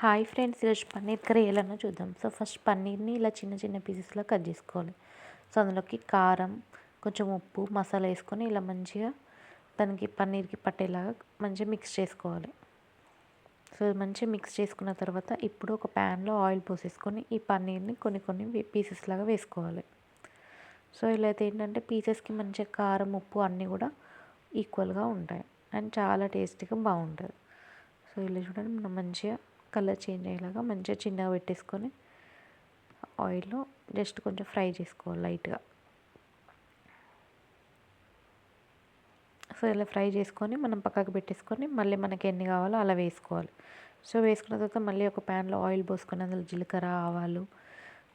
Hi friends, ఈరోజు paneer curry ఎలానో చూద్దాం. సో ఫస్ట్ పన్నీర్ని ఇలా చిన్న చిన్న పీసెస్లో కట్ చేసుకోవాలి. సో అందులోకి కారం, కొంచెం ఉప్పు, మసాలా వేసుకొని ఇలా మంచిగా దానికి పన్నీర్కి పట్టేలాగా మంచిగా మిక్స్ చేసుకోవాలి. సో మంచిగా మిక్స్ చేసుకున్న తర్వాత ఇప్పుడు ఒక ప్యాన్లో ఆయిల్ పోసేసుకొని ఈ పన్నీర్ని కొన్ని కొన్ని పీసెస్ లాగా వేసుకోవాలి. సో ఇలా అయితే ఏంటంటే పీసెస్కి మంచిగా కారం, ఉప్పు అన్నీ కూడా ఈక్వల్గా ఉంటాయి అండ్ చాలా టేస్టీగా బాగుంటుంది. సో ఇలా చూడండి, మనం మంచిగా కలర్ చేంజ్ అయ్యేలాగా మంచిగా చిన్నగా పెట్టేసుకొని ఆయిల్లో జస్ట్ కొంచెం ఫ్రై చేసుకోవాలి లైట్గా. సో ఇలా ఫ్రై చేసుకొని మనం పక్కకు పెట్టేసుకొని మళ్ళీ మనకి ఎన్ని కావాలో అలా వేసుకోవాలి. సో వేసుకున్న తర్వాత మళ్ళీ ఒక ప్యాన్లో ఆయిల్ పోసుకొని అందులో జీలకర్ర, ఆవాలు,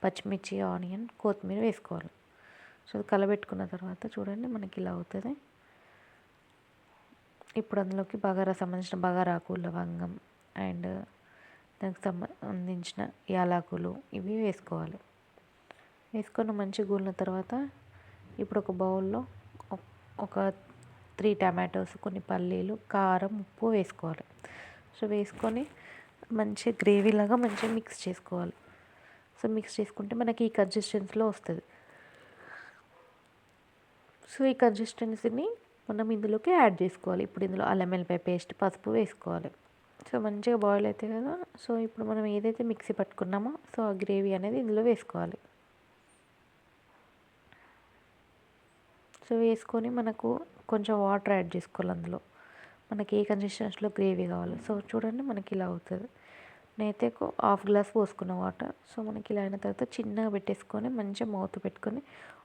పచ్చిమిర్చి, ఆనియన్, కొత్తిమీర వేసుకోవాలి. సో కలబెట్టుకున్న తర్వాత చూడండి మనకి ఇలా అవుతుంది. ఇప్పుడు అందులోకి సంబంధించిన బగారాకు, లవంగం అండ్ దానికి సంబంధించిన యాలకులు ఇవి వేసుకోవాలి. వేసుకొని మంచిగా గూలిన తర్వాత ఇప్పుడు ఒక బౌల్లో ఒక 3 టమాటోస్, కొన్ని పల్లీలు, కారం, ఉప్పు వేసుకోవాలి. సో వేసుకొని మంచిగా గ్రేవీలాగా మంచిగా మిక్స్ చేసుకోవాలి. సో మిక్స్ చేసుకుంటే మనకి ఈ కన్సిస్టెన్సీలో వస్తుంది. సో ఈ కన్సిస్టెన్సీని మనం ఇందులోకి యాడ్ చేసుకోవాలి. ఇప్పుడు ఇందులో అల్లం వెల్లిపాయ పేస్ట్, పసుపు వేసుకోవాలి. సో మంచిగా బాయిల్ అవుతాయి కదా. సో ఇప్పుడు మనం ఏదైతే మిక్సీ పట్టుకున్నామో సో ఆ గ్రేవీ అనేది ఇందులో వేసుకోవాలి. సో వేసుకొని మనకు కొంచెం వాటర్ యాడ్ చేసుకోవాలి. అందులో మనకి ఏ కన్సిస్టెన్సీలో గ్రేవీ కావాలి. సో చూడండి మనకి ఇలా అవుతుంది. నేనైతే హాఫ్ గ్లాస్ పోసుకున్న వాటర్. సో మనకి ఇలా అయిన తర్వాత చిన్నగా పెట్టేసుకొని మంచిగా మూత పెట్టుకొని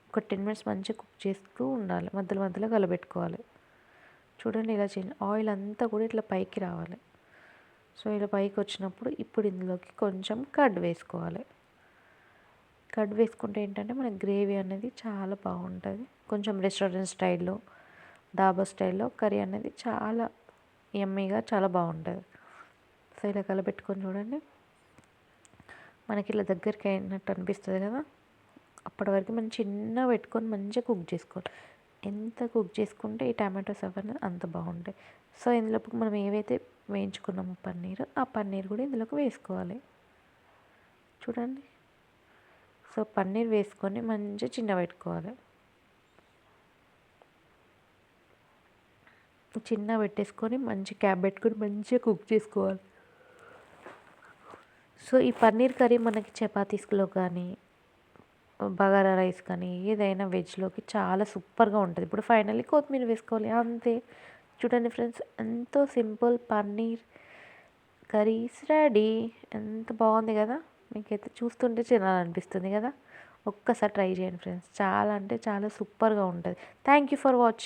ఒక 10 మినిట్స్ మంచిగా కుక్ చేస్తూ ఉండాలి. మధ్యలో మధ్యలో కలబెట్టుకోవాలి. చూడండి ఇలా ఆయిల్ అంతా కూడా ఇట్లా పైకి రావాలి. సో ఇలా పైకి వచ్చినప్పుడు ఇప్పుడు ఇందులోకి కొంచెం కర్డ్ వేసుకోవాలి. కర్డ్ వేసుకుంటే ఏంటంటే మన గ్రేవీ అనేది చాలా బాగుంటుంది. కొంచెం రెస్టారెంట్ స్టైల్లో, డాబా స్టైల్లో కర్రీ అనేది చాలా యమ్మీగా చాలా బాగుంటుంది. సో ఇలా కలపెట్టుకొని చూడండి మనకి ఇలా దగ్గరికి అయినట్టు అనిపిస్తుంది కదా. అప్పటి వరకు మనం చిన్నగా పెట్టుకొని మంచిగా కుక్ చేసుకోవాలి. ఎంత కుక్ చేసుకుంటే ఈ టమాటోస్ అవన్నీ అంత బాగుంటాయి. సో ఇందులోకి మనం ఏవైతే వేయించుకున్నామో పన్నీర్, ఆ పన్నీర్ కూడా ఇందులోకి వేసుకోవాలి. చూడండి, సో పన్నీర్ వేసుకొని మంచిగా చిన్న పెట్టుకోవాలి. చిన్న పెట్టేసుకొని మంచి క్యాప్ పెట్టుకొని మంచిగా కుక్ చేసుకోవాలి. సో ఈ పన్నీర్ కర్రీ మనకి చపాతీస్లో కానీ, బగారా రైస్ కానీ ఏదైనా వెజ్లోకి చాలా సూపర్గా ఉంటుంది. ఇప్పుడు ఫైనల్లీ కొత్తిమీర వేసుకోవాలి, అంతే. చూడండి ఫ్రెండ్స్, ఎంతో సింపుల్ పన్నీర్ కర్రీస్ రెడీ. ఎంత బాగుంది కదా. మీకైతే చూస్తుంటే తినాలనిపిస్తుంది కదా. ఒక్కసారి ట్రై చేయండి ఫ్రెండ్స్, చాలా అంటే చాలా సూపర్గా ఉంటుంది. Thank you for watching.